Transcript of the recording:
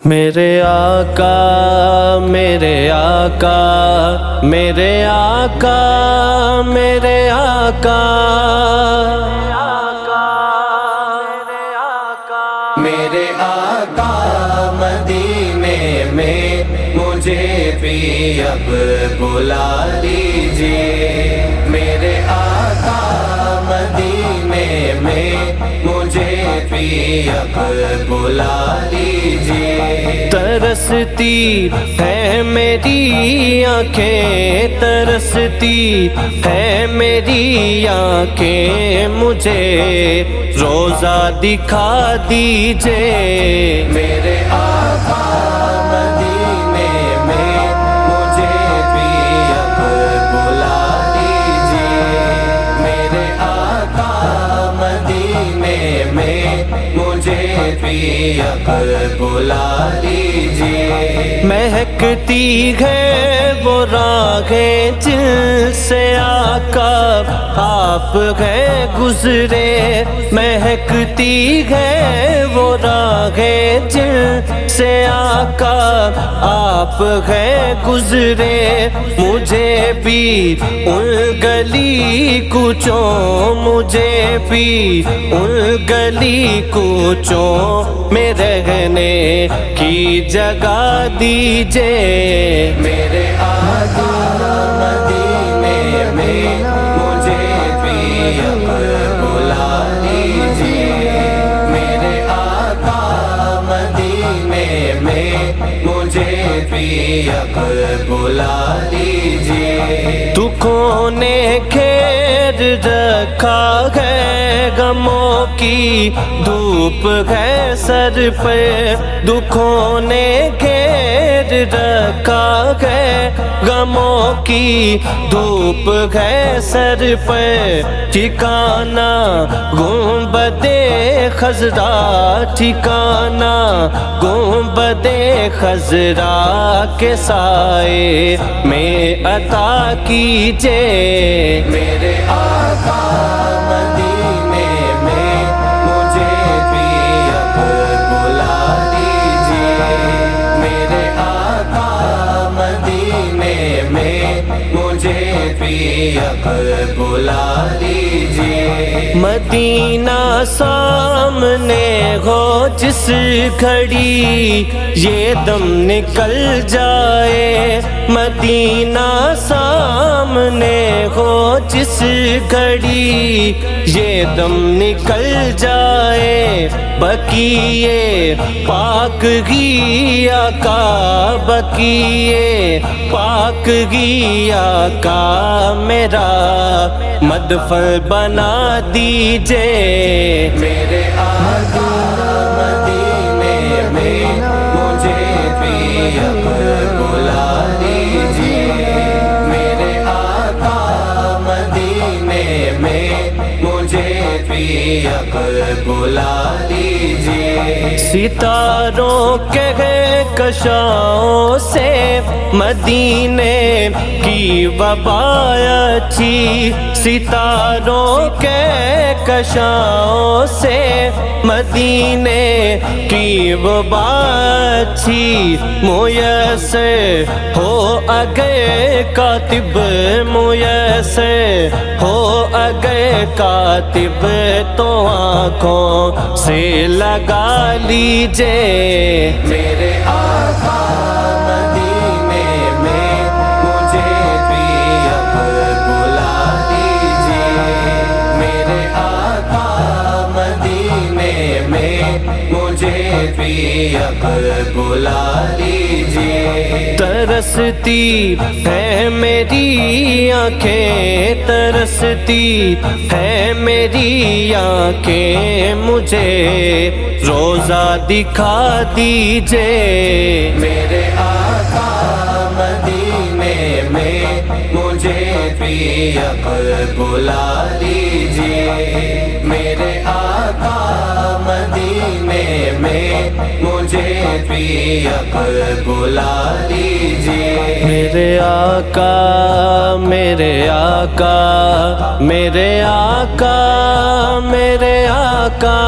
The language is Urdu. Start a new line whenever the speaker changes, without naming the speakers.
میرے آقا میرے آقا میرے آقا میرے آقا میرے آقا مدینے میں مجھے بھی اب بلا لیجیے۔ میرے آقا مدینے میں مجھے بھی اب بلا لیجیے۔ ترستی ہے میری آنکھیں، ترستی ہے میری آنکھیں، مجھے روزہ دکھا دیجیے۔ میرے آقا مدینے میں مجھے بھی اب بلا لیجیے۔ میرے آقا مدینے میں مجھے بھی اب بلا لیجیے۔ مہکتی ہے وہ راہیں جن سے آقا آپ ہیں گزرے، مہکتی ہے وہ راہیں جن سے آقا آپ ہیں گزرے، مجھے بھی ان گلی کوچوں، مجھے بھی ان گلی کوچوں میں رہنے کی جگہ دیجیے۔ میرے آقا مدینے میں مجھے بھی اب بلا لیجیے۔ میرے آقا مدینے میں مجھے بھی اب بلا لیجیے۔ دکھوں نے گھیر رکھا ہے، غموں کی دھوپ ہے سر پہ، دکھوں نے گھیر رکھا ہے، غموں کی دھوپ ہے سر پہ، ٹھکانہ گنبدِ خضرا، ٹھکانہ گنبدِ خضرا کے سائے میں عطا کیجیے۔ میرے آقا مدینے میں مجھے بھی اب بلا لیجیے۔ میرے آقا مدینے میں مجھے بھی اب بلا لیجیے۔ مدینہ سامنے ہو جس گھڑی یہ دم نکل جائے، مدینہ سامنے ہو جس گھڑی یہ دم نکل جائے، بقیے پاک گی آقا، بقیے پاک گی آقا میرا مدفن بنا دیجیے۔ میرے آقا مدینے میں مجھے بھی اب بلا لیجیے۔ میرے آقا مدینے میں مجھے بھی اب بلا لیجیے۔ ستاروں کے کشاؤں سے مدینے کی وبا اچھی، ستاروں کے کشاؤں سے مدینے کی وبا اچھی، میسر ہو اگر کاتب، میسر ہو اگر کاتب تو آنکھوں سے لگا لیجیے۔ میرے آقا مدینے میں مجھے بھی اب بلا لیجیے۔ میرے آقا مدینے میں مجھے بھی اب بلا لیجیے۔ ترستی ہے میری آنکھیں، ترستی ہے میری آنکھیں، مجھے روزہ دکھا دیجیے۔ میرے آقا مدینے میں مجھے بھی اب بلا لیجیے۔ میرے آقا مدینے میں مجھے بھی اب بلا لیجیے۔ میرے آقا میرے آقا میرے آقا میرے آقا